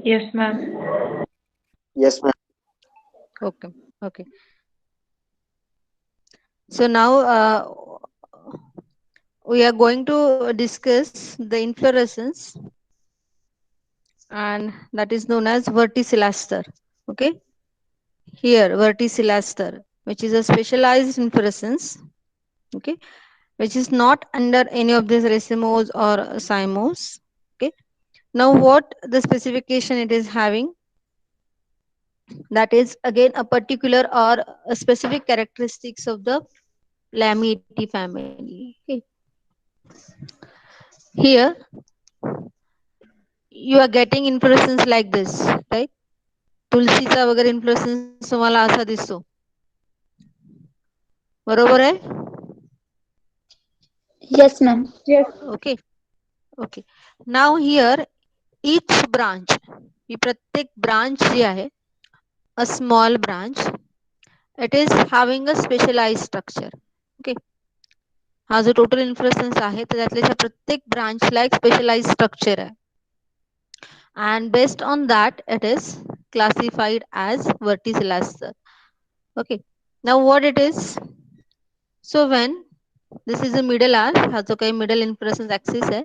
Yes, ma'am. Yes, ma'am. Okay. Okay. So now we are going to discuss the inflorescence, and that is known as verticillaster. Okay. Here, verticillaster, which is a specialized inflorescence. Okay. Which is not under any of these racemose or cymose. Okay. Now, what the specification it is having? That is again a particular or a specific characteristics of the Lamiaceae family. Okay. Here you are getting inflorescence like this, right? तुलसीचा वगैरे inflorescence तुम्हाला असा दिसतो, बरोबर आहे? Yes, ma'am. Yes. Okay. Okay. Now here each branch, ही प्रत्येक branch जी आहे, a small branch, it is having a specialized structure. Okay. हा जो टोटल इन्फ्लोरेसन्स आहे तर त्यातल्या प्रत्येक ब्रांचला एक स्पेशलाइज स्ट्रक्चर आहे. And based on that it is classified as verticillaster. Okay. Now what it is? So when this is a middle arch, हा जो काही middle inflorescence axis है,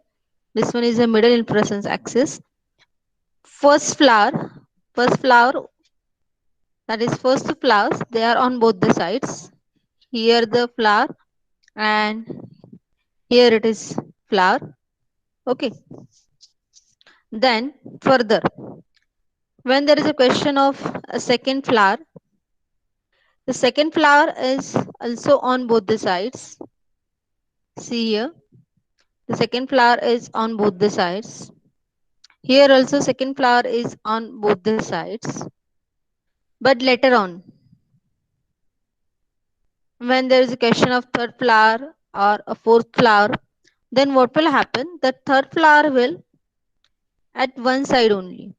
this one is a middle inflorescence axis. First flower, that is first two flowers, they are on both the sides. Here the flower and here it is flower. Okay. Then further, when there is a question of a second flower, the second flower is also on both the sides. See here, the second flower is on both the sides. Here also second flower is on both the sides. But later on, when there is a question of third flower or a fourth flower, then what will happen? The third flower will at one side only,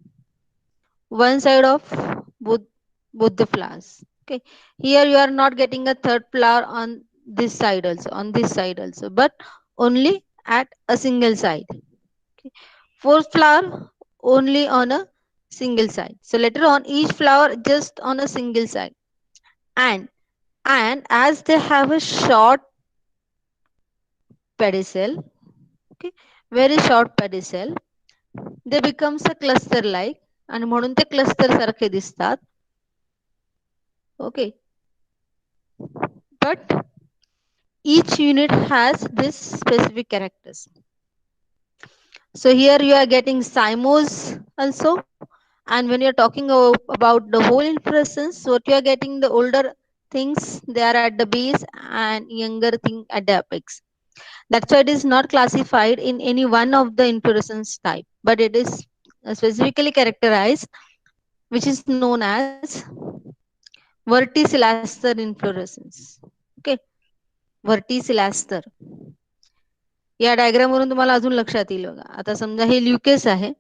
one side of both both the flowers. Okay, here you are not getting a third flower on this side also, on this side also, but only at a single side. Okay. Fourth flower only on a single side. So later on each flower just on a single side, and as they have a short pedicel, okay, very short pedicel, they becomes a cluster like, आणि म्हणून ते cluster सारखे दिसतात. Okay, but each unit has this specific characters. So here you are getting cymose also, and when you're talking about the whole inflorescence, what you are getting, the older things they are at the base and younger thing at the apex. That's why it is not classified in any one of the inflorescence type, but it is specifically characterized, which is known as verticillaster inflorescence. Okay, verticillaster. या diagram वरून तुम्हाला अजून लक्षात येईल बघा. आता समजा हे ल्युकेस आहे,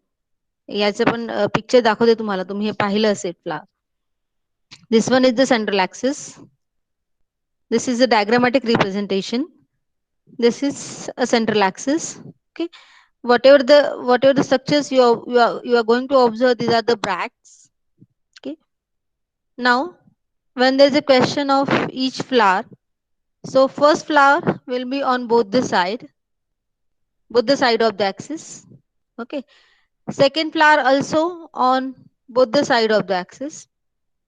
याचं पण पिक्चर दाखवते तुम्हाला, तुम्ही हे पाहिलं असेल flower. This one is the central axis. This is a diagrammatic representation. This is a central axis. Okay, whatever the structures you are going to observe, these are the bracts. Okay, now when there is a question of each flower, so first flower will be on both the side of the axis. Okay, second flower also on both the side of the axis.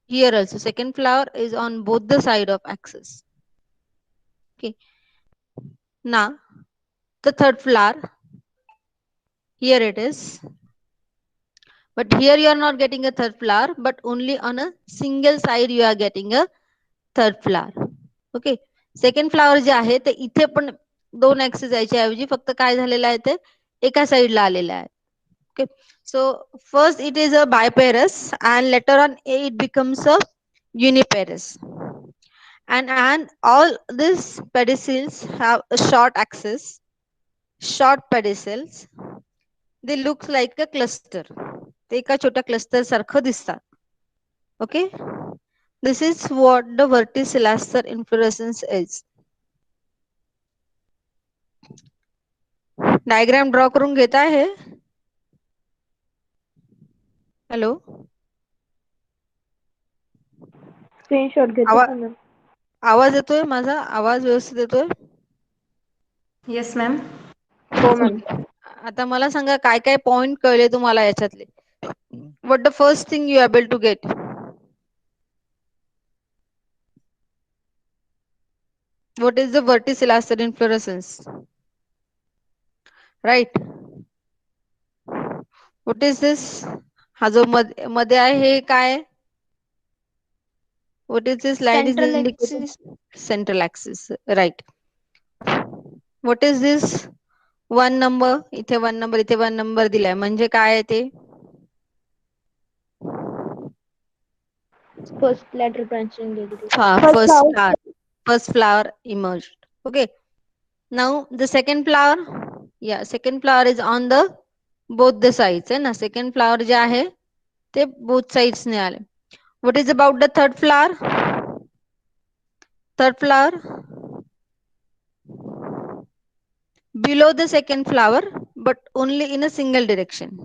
Here also second flower is on both the side of axis. Okay, now the third flower, here it is, but here you are not getting a third flower, but only on a single side you are getting a third flower. Okay, second flower जे आहे ते इथे पण दोन axis यायच्या ऐवजी फक्त काय झालेलं आहे, ते एका साइडला आलेलं आहे. Okay, so first it is a biparous and later on it becomes a uniparous, and all these pedicels have a short axis, short pedicels. They look like a cluster, ते एका छोट्या क्लस्टर सारखं दिसतात. Okay, this is what the verticillaster inflorescence is. Diagram draw करून घेता है? Hello, screenshot घेतो का मॅम? आवाज येतोय माझा? आवाज व्यवस्थित येतोय? Yes ma'am. हो मॅम. आता मला सांगा काय काय पॉइंट कळले तुम्हाला याच्यातले? What the first thing you able to get? What is the verticilluster inflorescence? Right. What is this? हा जो मध्ये आहे हे काय? What is this line is Central indicating? axis. Central axis. Right. What is this? 1 number. इथे 1 number, इथे 1 number दिलाय. म्हणजे काय आहे ते? First lateral branching degree. First flower. First flower emerged. Okay. Now the second flower. Yeah, second flower is on the both the sides. है ना? Second flower जे आहे ते both sides ने आले. What is about the third flower? Third flower below the second flower, but only in a single direction.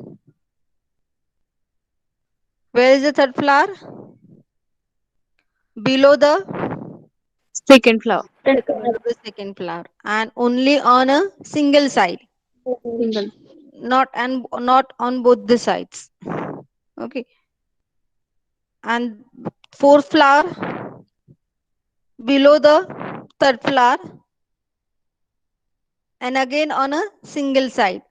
Where is the third flower? Below the Second flower. the second flower and only on a single side, Single. not on both the sides. Okay. And fourth flower below the third flower and again on a single side.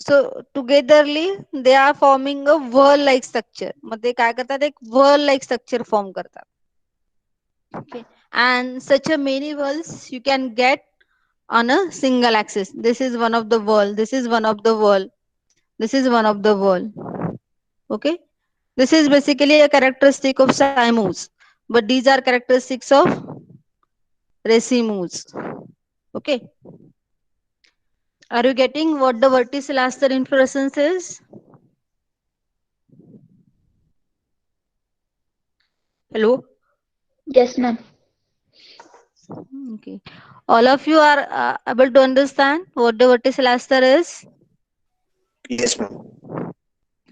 So togetherly they are forming a whorl like structure. मग ते काय करतात? एक whorl like structure form करतात. Okay. And such a many whorls you can get on a single axis. This is one of the whorl. This is one of the whorl. This is one of the whorl. Okay. This is basically a characteristic of cymose, but these are characteristics of racemose. Okay. Are you getting what the verticilluster inflorescence is? Hello. Yes, ma'am. Okay. All of you are able to understand what the verticilluster is? Yes, ma'am.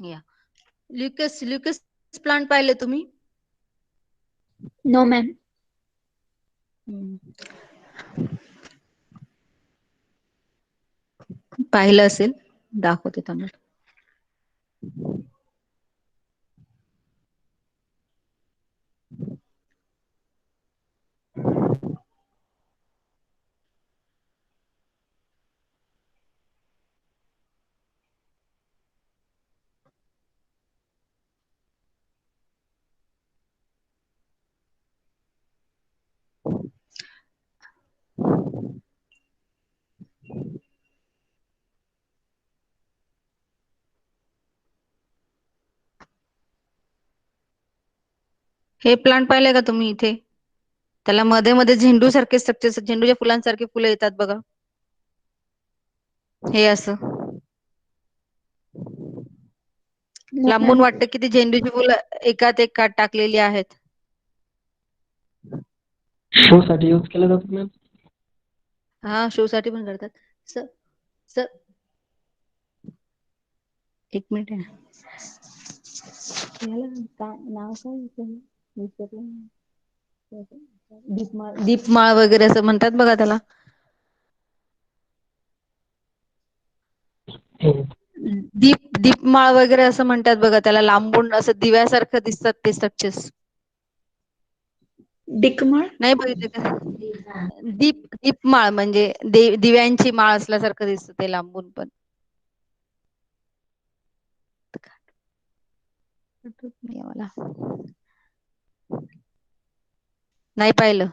Yeah. Lucas plant पाहिले तुम्ही? No, ma'am. पाहिलं असेल, दाखवते तुम्हाला. हे plant पाहिले का तुम्ही इथे? त्याला मध्ये मध्ये झेंडू सारखे स्ट्रक्चर, झेंडूच्या फुलांसारखे फुलं येतात बघा. हे असं No, लांबून ma'am. वाटतं की ती झेंडूची फुलं एकात एक टाकलेली आहेत. शो साठी यूज केलं जातं मॅम. हा, शो साठी पण करतात. सर सर एक मिनिट आहे. नाव काय? दीपमाळ वगैरे असं म्हणतात बघा त्याला. दीपमाळ वगैरे असं म्हणतात बघा त्याला. लांबून असं दिव्यासारखं दिसतात ते स्ट्रक्चर्स. Dickmar? नाही बघितले का? दीपमाळ म्हणजे दिव्यांची माळ असल्यासारखं दिसतं ते लांबून पण. नाही पाहिलं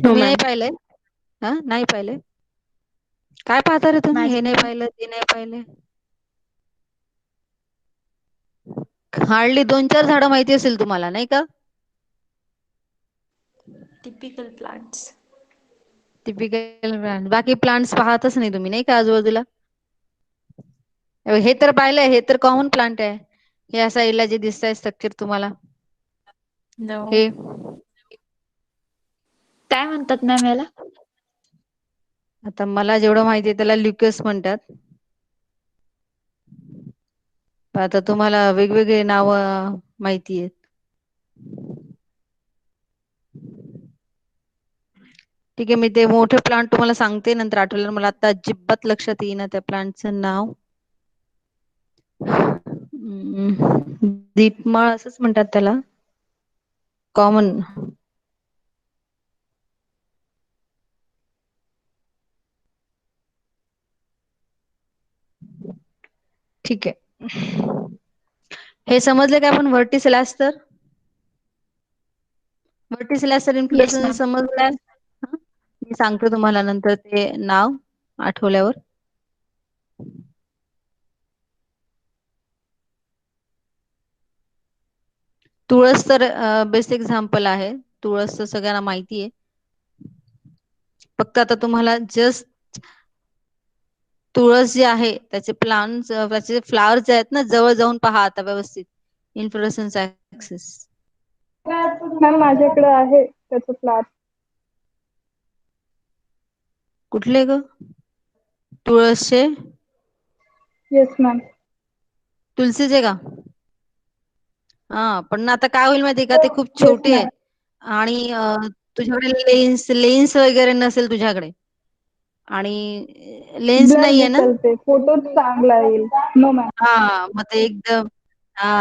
तुम्ही? नाही पाहिलंय? हा, नाही पाहिलंय. काय पाहता रे तुम्ही? हे नाही पाहिलं, ते नाही पाहिलंय. हार्डली 2-4 झाडं माहिती असेल तुम्हाला, नाही का? Typical plants. Typical plant. बाकी प्लांट्स पाहतच नाही तुम्ही, नाही का आजूबाजूला? हे तर पाहिलंय, हे तर कॉमन प्लांट आहे. या साईडला जे दिसतंय स्ट्रक्चर तुम्हाला, नो. हे काय म्हणतात मॅम याला? आता मला जेवढं माहिती आहे त्याला ल्युकस म्हणतात. आता तुम्हाला वेगवेगळे नाव माहिती आहेत. ठीक आहे, मी ते मोठे प्लांट तुम्हाला सांगते, नंतर आठवल्यावर. मला आता अजिबात लक्षात येईना त्या प्लांटचं नाव. दीपमाळ असंच म्हणतात त्याला, कॉमन. ठीक आहे, हे समजलं का आपण व्हर्टिसिलॅस्टर? व्हर्टिसिलॅस्टर Yes, इंट्रोडक्शन ma'am. समजलंय? मी सांगते तुम्हाला नंतर ते नाव आठवल्यावर. तुळस तर बेस्ट एक्झाम्पल आहे. तुळस तर सगळ्यांना माहिती आहे. फक्त आता तुम्हाला जस्ट तुळस जे आहे त्याचे प्लांट्स, त्याचे फ्लावर्स जे आहेत ना, जवळ जाऊन पहा आता व्यवस्थित. Inflorescence axis. मॅम माझ्याकडे आहे त्याचं फ्लावर. कुठले ग? तुळसचे? Yes ma'am. तुलसीचे का? हा, पण आता काय होईल माहितीये का, ते खूप येस छोटे मॅम. आहेत आणि तुझ्याकडे लेन्स वगैरे नसेल तुझ्याकडे, आणि लेन्स ब्लर नाहीये ना? दिसेल, ते फोटोच चांगला येईल. No ma'am. हा, मग ते हा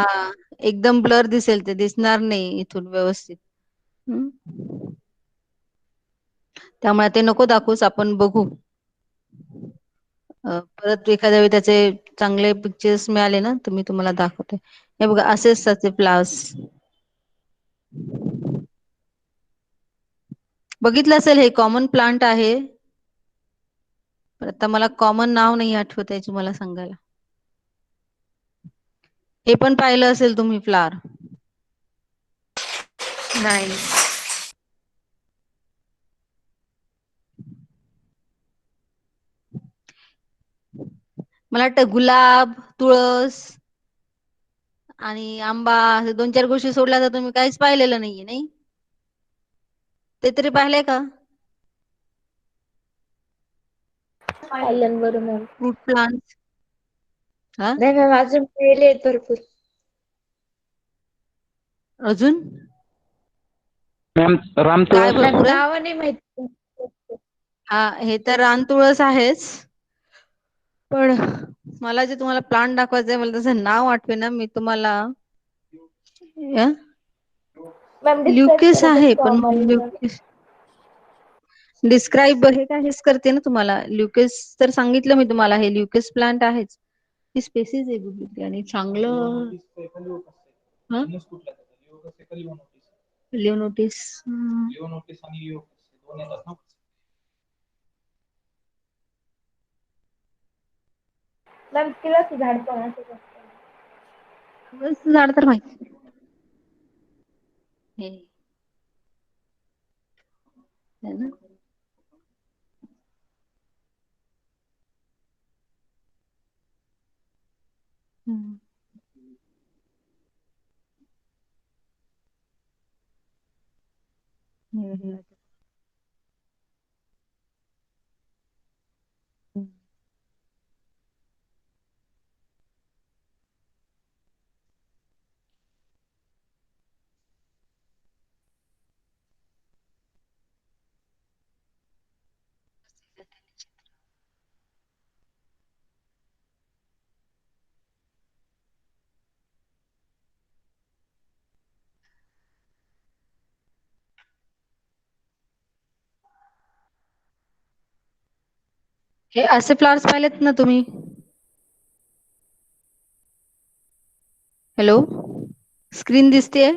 एकदम ब्लर दिसेल, ते दिसणार नाही इथून व्यवस्थित. त्यामुळे ते नको दाखवूस, आपण बघू. परत एखाद्या वेळी त्याचे चांगले पिक्चर्स मिळाले ना, तर मी तुम्हाला दाखवते. हे बघा, असेच त्याचे फ्लावर्स. बघितलं असेल, हे कॉमन प्लांट आहे. पण आता मला कॉमन नाव नाही आठवत आहे तुम्हाला सांगायला. हे पण पाहिलं असेल तुम्ही फ्लावर? नाही. मला वाटतं गुलाब, तुळस आणि आंबा, असे 2-4 गोष्टी सोडल्या तर तुम्ही काहीच पाहिलेलं नाहीये, नाही? ते तरी पाहिलंय का? पाहिलं बरं मॅम. Fruit plant. हा, नाही मॅम, अजून पहिले आहेत भरपूर. अजून मॅम काय रामतुळस. मॅम भरपूर आहे? नावं नाही माहिती. हा, हे तर रानतुळस आहेच. पण मला जे तुम्हाला प्लांट दाखवायचंय, मला त्याचं नाव आठवेना. मी तुम्हाला मॅम डिस्क्राईब ल्युकेस करा आहे, कसं पण आम्हाला. ल्युकेस डिस्क्राईब हे काय हेच करते ना तुम्हाला. ल्युकेस तर सांगितलं मी तुम्हाला, हे ल्युकेस प्लांट आहेच. ही स्पेसिस आहे कुठली आणि चांगलं. लिओनोटिस. मॅम तिलाच झाड पण असं. झाड तर माहिती. हे है ना? हे असे फ्लावर्स पाहिलेत ना तुम्ही? हॅलो, स्क्रीन दिसतेय?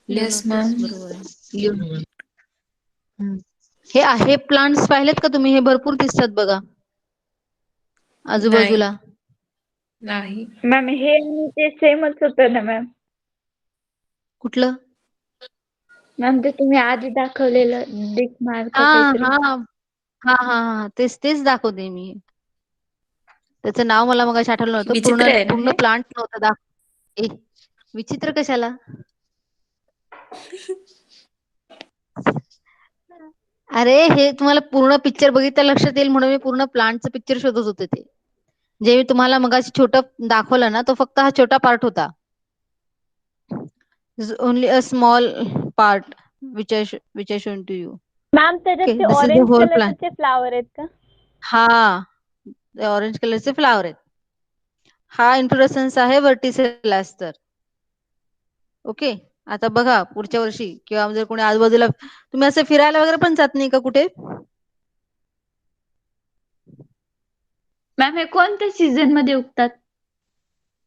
Yes Leonotis, ma'am. बरोबर आहे. हे आहे प्लांट्स पाहिलेत का तुम्ही? हे भरपूर दिसतात बघा नाही. आजूबाजूला. नाही. मॅम हे आणि ते सेमच होतं ना मॅम? कुठलं? मॅम ते तुम्ही आधी दाखवलेलं दिगमार्क हा काहीतरी. हा हा हा हा, तेच दाखवते मी. त्याचं नाव मला मगाशी आठवलं नव्हतं. विचित्र पूर्ण आहे ना पूर्ण हे? प्लांट नव्हतं विचित्र कशाला? अरे, हे तुम्हाला पूर्ण पिक्चर बघितलं लक्षात येईल म्हणून मी पूर्ण प्लांटचं पिक्चर शोधत होते ते. जे मी तुम्हाला मगाशी छोटं दाखवलं ना, तो फक्त हा छोटा पार्ट होता. Only a small part which I shown to you. Ma'am त्याच्यात Okay, ते this is the orange whole plan. कलरचे फ्लावर आहेत का? हा ऑरेंज कलरचे फ्लावर आहेत. हा इन्फ्लोरेसन्स आहे व्हर्टिसेल ॲस्टर. ओके, आता बघा पुढच्या वर्षी किंवा जर कोणी आजूबाजूला तुम्ही असं फिरायला वगैरे पण जात नाही का कुठे? मॅम हे कोणत्या सीझन मध्ये उगतात?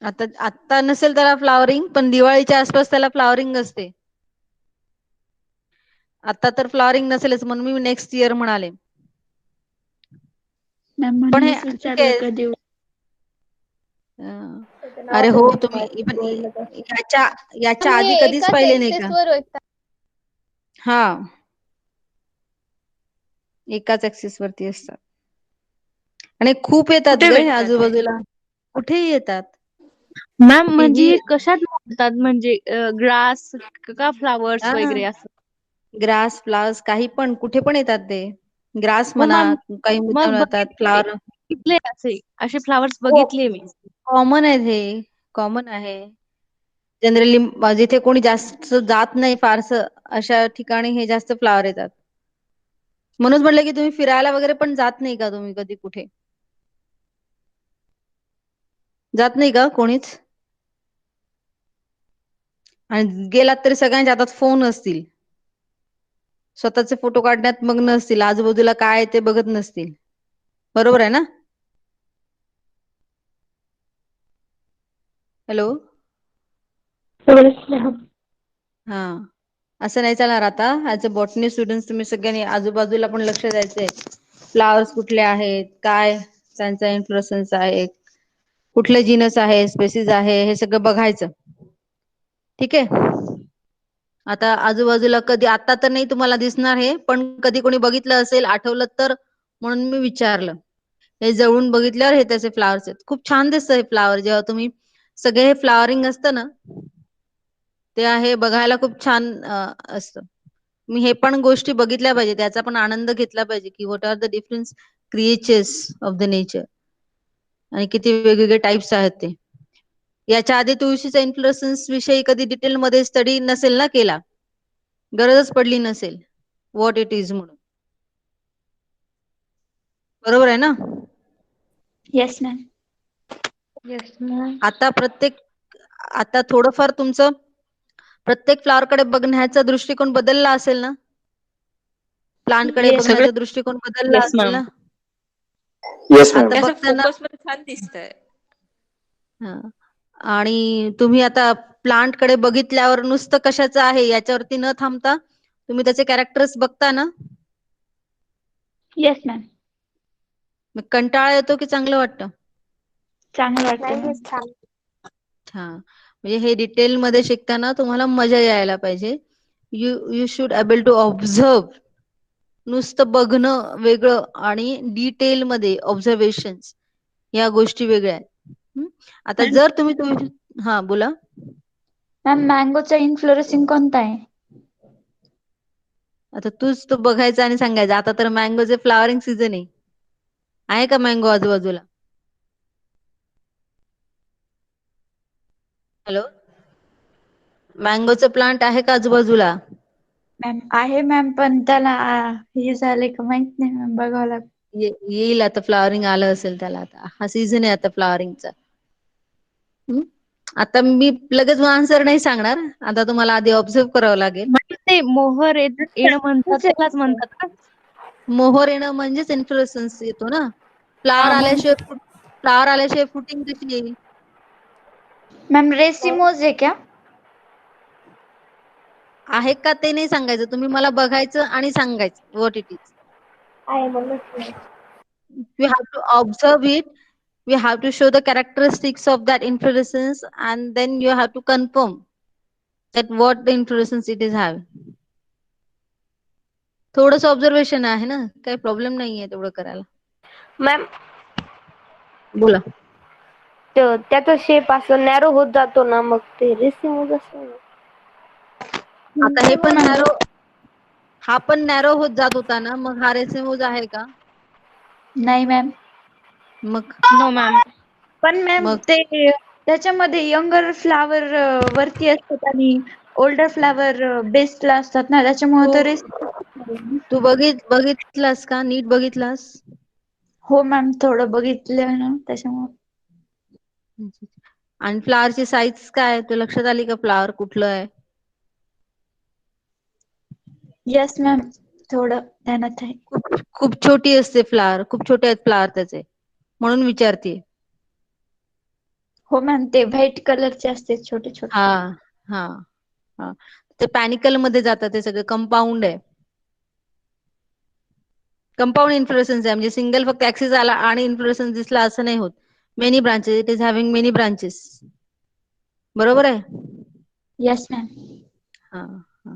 आता आता नसेल त्याला फ्लावरिंग, पण दिवाळीच्या आसपास त्याला फ्लावरिंग असते. आता तर फ्लावरिंग नसेलच म्हणून मी नेक्स्ट इयर म्हणाले. मॅम पण हे म्हणूनच ठीक विचारलं आहे. कधी अं, त्याचं अरे नाव हो, आहे तुम्ही Big इवन Magic World असं. याच्या मॅम, आधी हे कधीच एकाच पाहिले नाही ऍक्सेस का? वर होतात. हा, एकाच ऍक्सिस वरती असतात आणि खूप येतात कुठे ग हे भेटतात हे? आजूबाजूला, कुठेही येतात. मॅम म्हणजे ही हे कशात मोडतात, म्हणजे ग्रास का फ्लावर्स वगैरे असं? ग्रास फ्लावर्स काही पण कुठे पण येतात ते. ग्रास हो म्हणा, मॅम, काही मुद्दाम मग राहतात बघितले फ्लावर. बघितले असे फ्लावर्स हो, बघितले मी. कॉमन आहे हे, कॉमन आहे. जनरली जिथे कोणी जास्त जात नाही फारसं अशा ठिकाणी हे जास्त फ्लावर येतात. म्हणून म्हटलं की तुम्ही फिरायला वगैरे पण जात नाही का तुम्ही कधी कुठे? जात नाही का कोणीच? आणि गेलात तरी सगळ्यांच्या हातात फोन असतील. स्वतःचे फोटो काढण्यात मग्न असतील, आजूबाजूला काय आहे ते बघत नसतील. बरोबर आहे ना? हॅलो. हा, असं नाही चालणार आता. ऍज अ बॉटनी स्टुडंट तुम्ही सगळ्यांनी आजूबाजूला पण लक्ष द्यायचंय. फ्लावर्स कुठले आहेत, काय त्यांचा इन्फ्लोरेसन्स आहे, कुठले जीनस आहे, स्पेसिस आहे, हे सगळं बघायचं. ठीक आहे. आता आजूबाजूला कधी, आता तर नाही तुम्हाला दिसणार हे, पण कधी कोणी बघितलं असेल, आठवलं तर म्हणून मी विचारलं. हे जवळून बघितल्यावर हे त्याचे फ्लावर्स आहेत. खूप छान दिसतं हे फ्लावर. जेव्हा तुम्ही सगळे हे फ्लावरिंग असतं ना, ते आहे बघायला खूप छान असतं. मी हे पण गोष्टी बघितल्या पाहिजे, त्याचा पण आनंद घेतला पाहिजे की what are the difference creatures of the nature आणि किती वेगवेगळे टाइप्स आहेत ते. याच्या आधी तुळशीचा इन्फ्लोरेसन्स विषयी कधी डिटेल मध्ये स्टडी नसेल ना केला, गरजच पडली नसेल व्हॉट इट इज म्हणून. बरोबर आहे ना? Yes ma'am. Yes ma'am. आता थोडंफार तुमचं प्रत्येक फ्लॉवर कडे बघण्याचा दृष्टिकोन बदलला असेल ना? प्लांट कडे येस. बघण्याचा दृष्टिकोन बदलला येस असेल मॅम. ना? Yes, आता ma'am. असं बघताना फोकस मध्ये छान दिसतंय. आणि तुम्ही आता प्लांट कडे बघितल्यावर नुसतं कशाचं आहे याच्यावरती न थांबता तुम्ही त्याचे कॅरेक्टर्स बघता ना, येस मॅम. मग कंटाळा येतो की चांगलं वाटतं? चांगलं वाटतं नाही, मॅम. छान. हा, म्हणजे हे डिटेल मध्ये शिकताना तुम्हाला मजा यायला पाहिजे. You should able to observe. नुसतं बघणं वेगळं आणि डिटेल मध्ये ऑब्झर्वेशन या गोष्टी वेगळ्या आहेत. आता जर तुम्ही हा बोला. मॅम मँगोचा इन्फ्लोरेसिंग कोणता आहे? आता तूच तो बघायचा आणि सांगायचं. आता तर मँगोचे फ्लावरिंग सीझन आहे का मँगो आजूबाजूला? हॅलो, मँगोचं प्लांट आहे का आजूबाजूला? मॅम आहे मॅम, पण त्याला हे झाले का माहित नाही मॅम, बघावं लागेल. येईल आता, फ्लावरिंग आलं असेल त्याला. आता हा सीझन आहे आता फ्लावरिंगचा. आता मी लगेच आन्सर नाही सांगणार, आता तुम्हाला आधी ऑब्झर्व करावं लागेल. म्हणजे ते मोहर येणं म्हणतात त्यालाच म्हणतात का? मोहर येणं म्हणजेच इन्फ्लोरेसन्स येतो ना. हा मग फ्लावर आल्याशिवाय फ्रुटिंग कशी येईल? मॅम रेसिमोज आहे क्या? आहे का ते नाही सांगायचं, तुम्ही मला बघायचं आणि सांगायचं व्हॉट इट इज. आहे म्हणून. You have to observe it. We have to show the characteristics of that inflorescence and then you have to confirm that what the inflorescence it is have. थोडंसं ऑब्झर्वेशन आहे ना, काही problem नाहीये तेवढं करायला. Ma'am, बोला. त्याचा शेप असं नॅरो होत जातो ना, मग ते रेसिमोज असं. आता हे पण नॅरो, हा पण नॅरो होत जात होता ना, मग हा रेसिमोज आहे का? नाही मॅम. मग नो मॅम. पण मॅम मग ते त्याच्यामध्ये यंगर फ्लावर वरती असतात आणि ओल्डर फ्लावर बेसला असतात ना, त्याच्यामुळे तर तू बघितलास का? नीट बघितलास? हो मॅम, थोडं बघितलं ना त्याच्यामुळे. आणि फ्लावरची साईज काय आहे? तू लक्षात आली का फ्लावर कुठलं आहे? येस मॅम, थोडं ध्यानात आहे. खूप छोटी असते फ्लावर, खूप छोटे आहेत फ्लावर त्याचे, म्हणून विचारते. हो मॅम, ते व्हाईट कलरचे असते छोटे छोटे. हा हा हा, ते पॅनिकल मध्ये जातात, ते सगळं कंपाऊंड आहे. कंपाऊंड इन्फ्लोरेसन्स आहे, म्हणजे सिंगल फक्त ऍक्सिस आला आणि इन्फ्लोरेसन्स दिसला असं नाही होत. Many branches, it is having many branches. बरोबर आहे? Yes ma'am. हा हा,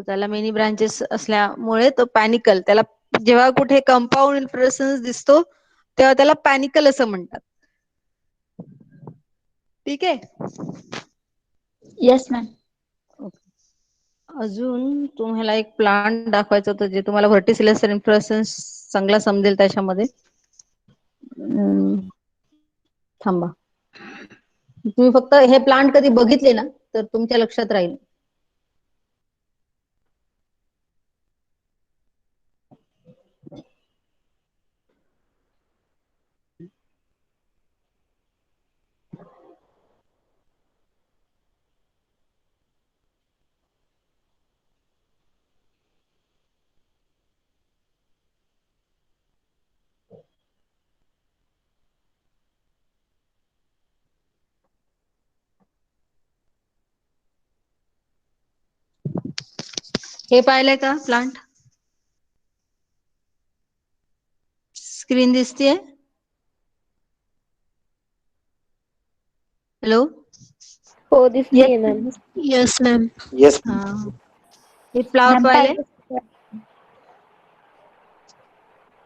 त्याला मेनी ब्रांचेस असल्यामुळे तो पॅनिकल, त्याला जेव्हा कुठे कंपाऊंड इन्फ्लोरेसन्स दिसतो तेव्हा त्याला पॅनिकल असं म्हणतात. ठीक आहे. Yes ma'am. अजून तुम्हाला एक प्लांट दाखवायचं होतं, जे तुम्हाला व्हर्टिसिलेस्टर इन्फ्लोरेसन्स चांगला समजेल त्याच्यामध्ये. थांबा, तुम्ही फक्त हे प्लांट कधी बघितले ना तर तुमच्या लक्षात राहील. हे पाहिलंय का प्लांट? स्क्रीन दिसतीये? हॅलो. हो दिसतीये मॅम. Yes, ma'am. Yes, हा, ma'am. हे फ्लावर मॅम पाहिले? पाहिजे.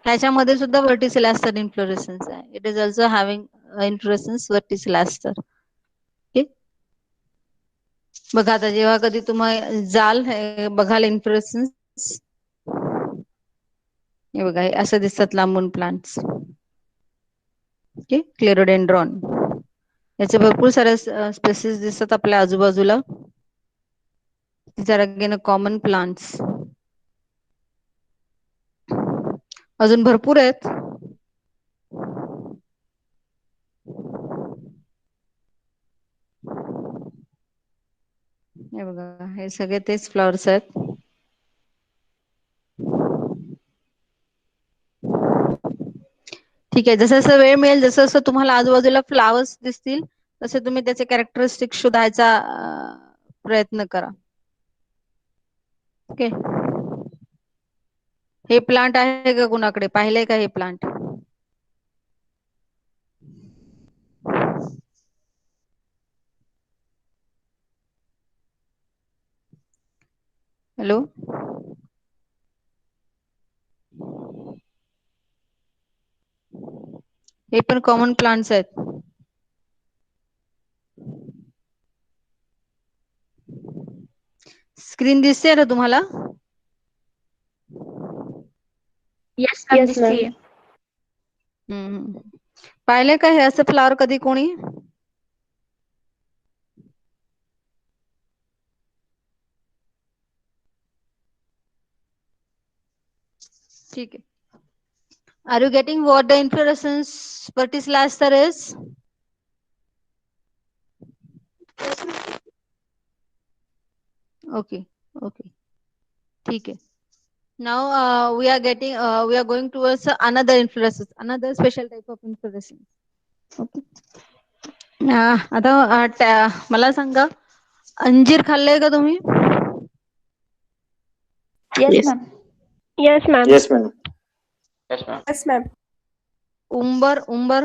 ह्याच्यामध्ये सुद्धा व्हर्टिसिलेस्टर इन्फ्लोरेसन्स आहे. It is also having inflorescence verticillaster. Okay, बघा आता जेव्हा कधी तुम्ही जाल बघाल इन्फ्लोरेसन्स, हे बघा, हे असं दिसतात लांबून प्लांट्स. ओके, क्लेरोडेंड्रॉन, याचे भरपूर सारे स्पेसिस दिसतात आपल्या आजूबाजूला. These are again a common plants. अजून भरपूर आहेत. हे बघा, हे सगळे तेच फ्लॉवर्स आहेत. ठीक आहे, जसं जसं वेळ मिळेल, जसं जसं तुम्हाला आजूबाजूला फ्लावर्स दिसतील तसे तुम्ही त्याचे कॅरेक्टरिस्टिक शोधायचा प्रयत्न करा. ओके, हे प्लांट आहे का कुणाकडे? पाहिलंय का हे प्लांट? हॅलो. हे पण कॉमन प्लांट्स आहेत. स्क्रीन दिसते ना तुम्हाला? Yes ma'am, yes ma'am. दिसतीये. पाहिले का हे असं फ्लावर कधी कोणी? ठीक आहे. Are you getting what the inflorescence verticilliaster is? Okay, okay, ठीक है. Now we are going towards another inflorescence, another special type of inflorescence. Okay. आता मला सांगा, अंजीर खाल्लंय का तुम्ही? Yes Yes. Ma'am. Yes ma'am. Yes, ma'am. Yes ma'am. उंबर, उंबर.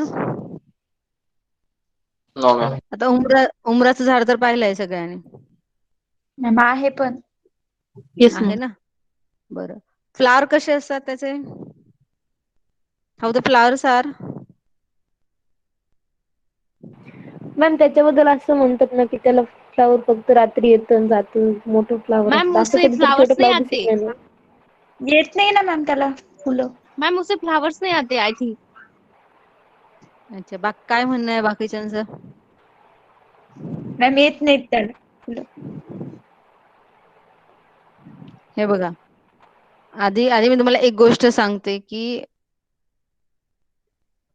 No, ma'am. आता उंबराचं झाड तर पाहिलंय सगळ्यांनी. मॅम आहे पण. आहे ना? बरं. फ्लावर कसे असतात त्याचे? How the flowers are? Ma'am त्याच्याबद्दल असं म्हणतात ना की त्याला फ्लावर फक्त रात्री येतं आणि जातं, मोठं फ्लावर मैम असतं. असं उसे कधीतरी छोटं फ्लावर्स नहीं फ्लावर दिसत आते। नाही ना? येत नाही ना मॅम त्याला फुलं. मैम उसे फ्लावर्स नहीं आते आई थिंक। अच्छा, काय म्हणणं आहे बाकीच्यांचं? मॅम येत नाहीत त्याला. हे बघा, आधी मी तुम्हाला एक गोष्ट सांगते की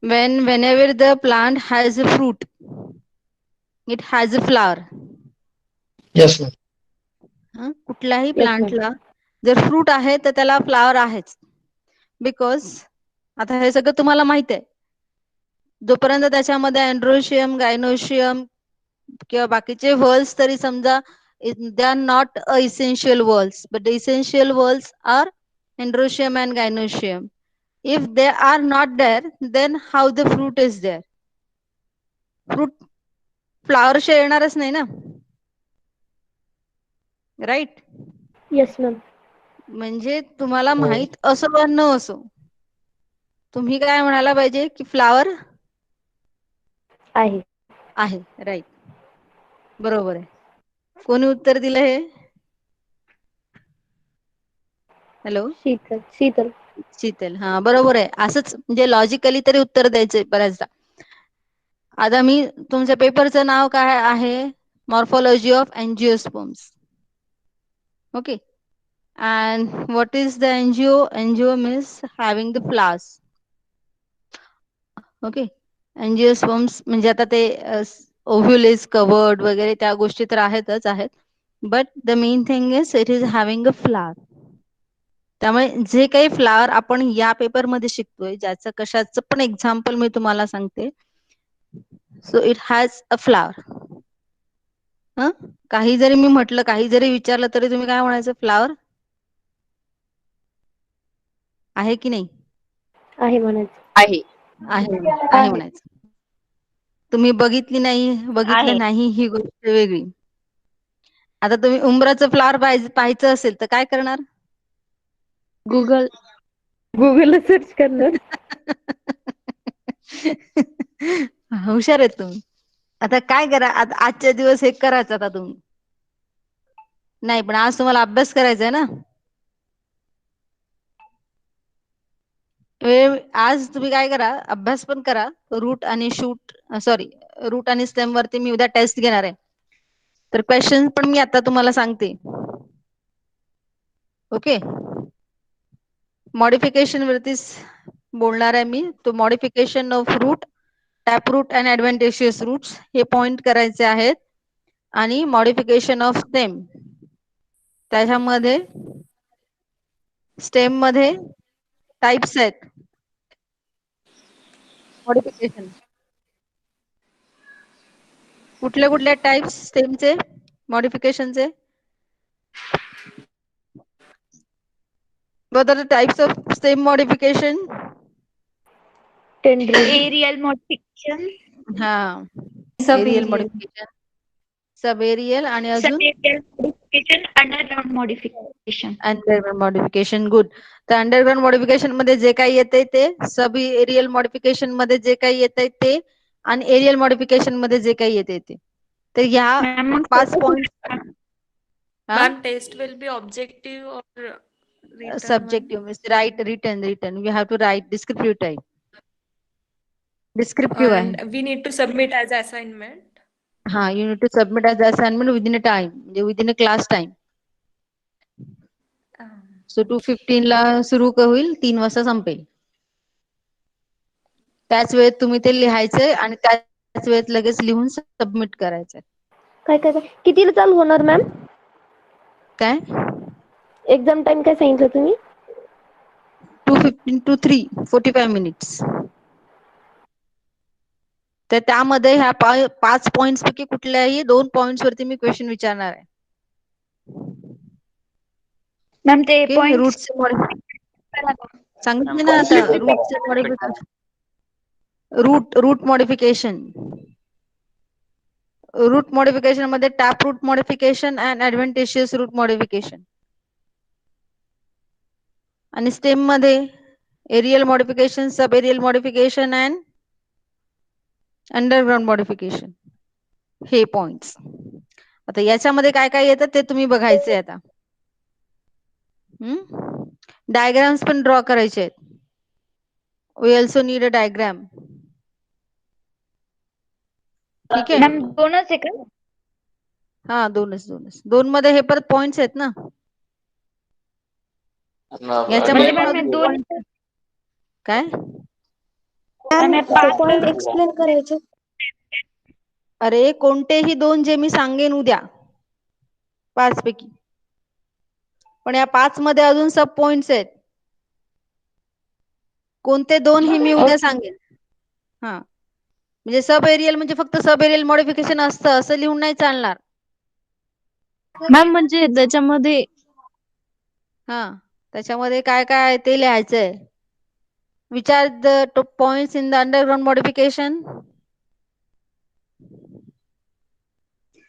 whenever the plant has a fruit, it has a flower. Yes, ma'am. कुठल्याही Yes, ma'am. प्लांटला जर फ्रूट आहे तर त्याला फ्लावर आहेच. बिकॉज आता हे सगळं तुम्हाला माहित आहे, जोपर्यंत त्याच्यामध्ये अँड्रोशियम, गायनोशियम किंवा बाकीचे वर्ल्स तरी समजा they are not essential whorls, but the essential whorls are androecium and gynoecium. If they are not there, then how the fruit is there? Fruit flower शिवाय येणारच नाही ना, राईट? Yes, ma'am. म्हणजे तुम्हाला माहित असो वा न असो, तुम्ही काय म्हणायला पाहिजे की फ्लावर आहे. आहे. राईट, बरोबर आहे. कोणी उत्तर दिलं हे? हॅलो, शीतल. शीतल. हा, बरोबर आहे. असंच म्हणजे लॉजिकली तरी उत्तर द्यायचंय बऱ्याचदा. आता मी तुमच्या पेपरचं नाव काय आहे? Morphology of angiosperms. Okay. And what is the angio? Angio means having the flowers. Okay. Angiosperms म्हणजे आता ते ओव्ह्यूल इज कवर्ड वगैरे त्या गोष्टी तर आहेतच आहेत. But the main thing is it is having a flower. त्यामुळे जे काही फ्लावर आपण या पेपर मध्ये शिकतोय, ज्याचं कशाचं पण एक्झाम्पल मी तुम्हाला सांगते. So it has a flower. काही जरी मी म्हटलं, काही जरी विचारलं तरी तुम्ही काय म्हणायचं? फ्लावर आहे की नाही? आहे म्हणायचं. आहे आहे म्हणायचं. तुम्ही बघितली नाही, बघितलं नाही ही गोष्ट वेगळी. आता तुम्ही उंबराचं फ्लावर पाहायचं असेल तर काय करणार? गुगलला सर्च करणार. हुशार आहेत तुम्ही. आता काय करा, आता आजच्या दिवस हे करायचं आता तुम्ही. नाही, पण आज तुम्हाला अभ्यास करायचा आहे ना. आज तुम्ही काय करा, अभ्यास पण करा. रूट आणि रूट आणि स्टेम वरती मी उद्या टेस्ट घेणार आहे. तर क्वेश्चन पण मी आता तुम्हाला सांगते. ओके. मॉडिफिकेशन वरतीच बोलणार आहे मी. तो modification of root, tap root and adventitious roots हे पॉइंट करायचे आहेत. आणि मॉडिफिकेशन ऑफ स्टेम, त्याच्यामध्ये स्टेम मध्ये टाइप्स आहेत मॉडिफिकेशन. कुठल्या टाइप्स स्टेमचे मॉडिफिकेशनचे? What are the types of stem modification? Aerial modification, हा, एरियल मॉडिफिकेशन, सब एरियल आणि अजून aerial modification, underground modification. Underground modification. Good. तर अंडरग्राउंड मॉडिफिकेशन मध्ये जे काही येते ते, सब एरियल मॉडिफिकेशन मध्ये जे काही येते ते, आणि एरियल मॉडिफिकेशन मध्ये जे काही येते ते. तर ह्या 5 point. Ma'am, test will be objective or written one? Subjective means written. We have to write descriptive type. Descriptive आहे. And we need to submit as assignment. हा, you need to submit as assignment within a time, म्हणजे within a class time. So 2:15 ला सुरू होईल, 3 वाजता संपेल. त्याच वेळेत तुम्ही ते लिहायचंय आणि त्याच वेळेत लगेच लिहून सबमिट करायचंय. काय कितीला चालू होणार मॅम? काय? एक्झाम टाइम काय सांगितलं तुम्ही? 2:15 to 3, 45 मिनिट्स. तर त्यामध्ये ह्या 5 पॉइंट्स पैकी कुठल्याही 2 पॉइंट्स वरती मी क्वेश्चन विचारणार आहे. मॅम ते पॉइंट रूट्स सांगितले ना आता. रूटचे मॉडिफिकेशन, रूट मॉडिफिकेशन मध्ये tap root modification and adventitious root modification. आणि स्टेम मध्ये aerial modification, sub aerial modification and underground modification, हे पॉइंट्स. आता याच्यामध्ये काय काय येतं ते तुम्ही बघायचे आता. डायग्राम्स पण ड्रॉ करायचे आहेत. We also need a diagram. ठीक आहे. मॅम 2च आहे का? हा, दोनच. दोन मध्ये हे परत पॉइंट्स आहेत ना. याच्यामध्ये म्हणजे पण मॅम अजून 2 काय? पॉइंट एक्सप्लेन करायचे. अरे, कोणतेही 2 जे मी सांगेन उद्या 5 पैकी, पण या 5 मध्ये अजून सब पॉइंट्स आहेत. कोणते 2 ही मी उद्या सांगेन. हा, म्हणजे सब एरियल म्हणजे फक्त सब एरियल मॉडिफिकेशन असतं असं लिहून नाही चालणार. मॅम म्हणजे त्याच्यामध्ये हा, त्याच्यामध्ये काय काय आहे ते लिहायचंय. Which are the points in the underground modification.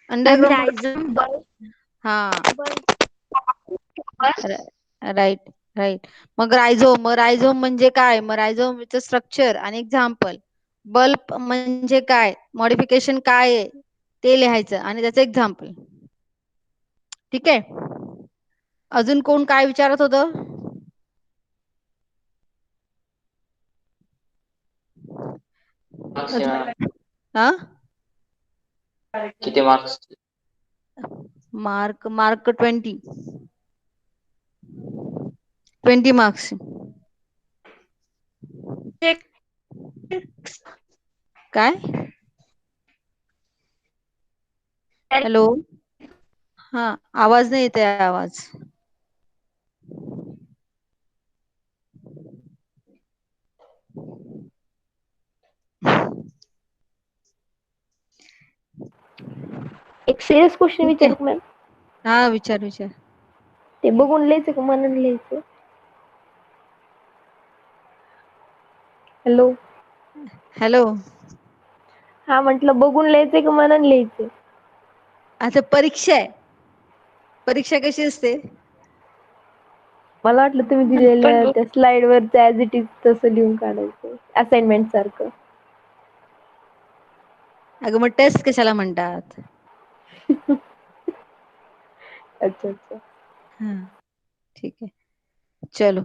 Underground. हा, राईट. मग रायझोम म्हणजे काय? मग रायझोमचं स्ट्रक्चर आणि एक्झाम्पल. बल्ब म्हणजे काय? मॉडिफिकेशन काय आहे ते लिहायचं आणि त्याचं एक्झाम्पल. ठीक आहे. अजून कोण काय विचारत होतं? हा, किती मार्क्स? Mark 20 marks. काय? हॅलो, हा, आवाज नाही येते. आवाज एक सिरियस क्वेश्चन ठीक आहे. विचारू मॅम? हा, विचार. ते बघून लिहायचं का मनाने लिहायचं? हॅलो, हा, म्हटलं बघून लिहायचंय का मनाने लिहायचंय? आता परीक्षा आहे. परीक्षा कशी असते? मला वाटलं तुम्ही दिलेल्या त्या स्लाइड वर ऍज इट इज तसं लिहून काढायचं, असाइनमेंट सारखं. अगं, मग टेस्ट कशाला म्हणतात? अच्छा. हा, ठीक आहे. चलो,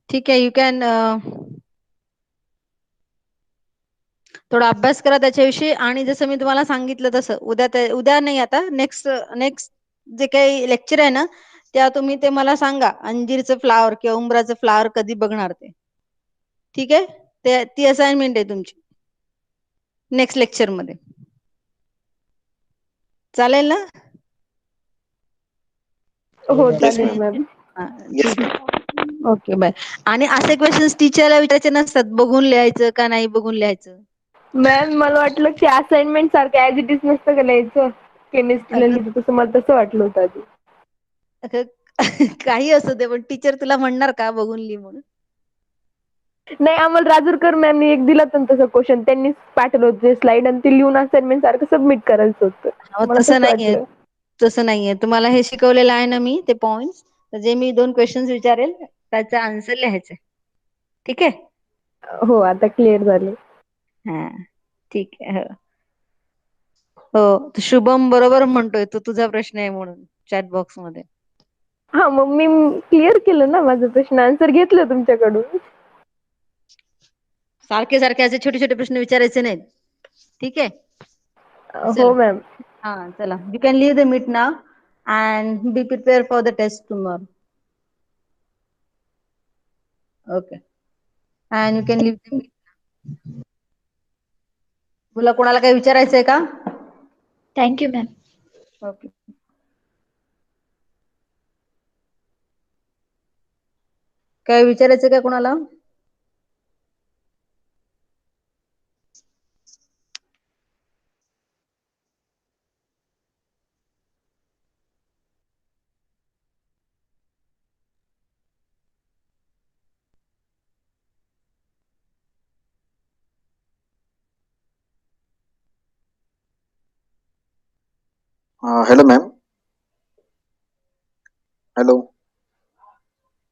ठीक आहे. यू कॅन थोडा अभ्यास करा त्याच्याविषयी. आणि जसं मी तुम्हाला सांगितलं तसं उद्या नाही, आता नेक्स्ट जे काही लेक्चर आहे ना, त्या तुम्ही ते मला सांगा. अंजीरचं फ्लावर किंवा उंबराचं फ्लावर कधी बघणार ते. ठीक आहे. ती असाइनमेंट आहे तुमची नेक्स्ट लेक्चर मध्ये. चालेल ना? हो, चालेल मॅम. ठीक आहे. Okay, bye. आणि असे क्वेश्चन्स टीचरला विचारायचे नसतात, बघून लिहायचं का नाही बघून लिहायचं. मॅम, मला वाटलं की असाइनमेंट सारखं ऍज इट इज नसतं का लिहायचं, केमिस्ट्रीला लिहिलं तसं. मला तसं वाटलं होतं आधी. काही असू दे, पण टीचर तुला म्हणणार का बघून लिही म्हणून? नाही, आम्हाला राजूरकर मॅमनी एक दिला होता तसं क्वेश्चन. त्यांनी पाठवलं होतं स्लाइड आणि ते लिहून असाइनमेंट सारखं सबमिट करायचं होतं. मला तसं तसं नाहीये. वाटलं. तसं नाहीये. तुम्हाला हे शिकवलेलं आहे ना मी, ते पॉइंट्स. जे मी 2 क्वेश्चन्स विचारेल त्याचा आन्सर लिहायचं. ठीक आहे? हो, आता क्लिअर झालं. हा, ठीक आहे. हो, शुभम बरोबर म्हणतोय, तो तुझा प्रश्न आहे म्हणून चॅट बॉक्स मध्ये. हा, मग मी क्लिअर केलं ना माझा प्रश्न, आन्सर घेतलं तुमच्याकडून. सारखे असे छोटे प्रश्न विचारायचे नाहीत. ठीक आहे? हो चला. मॅम. हा, चला. You can leave the meet now and be prepare for the test tomorrow. Okay, and you can leave the meet. तुला कोणाला काही विचारायचंय का? Thank you ma'am. ओके. काय विचारायचं का कोणाला? Hello, ma'am. Hello.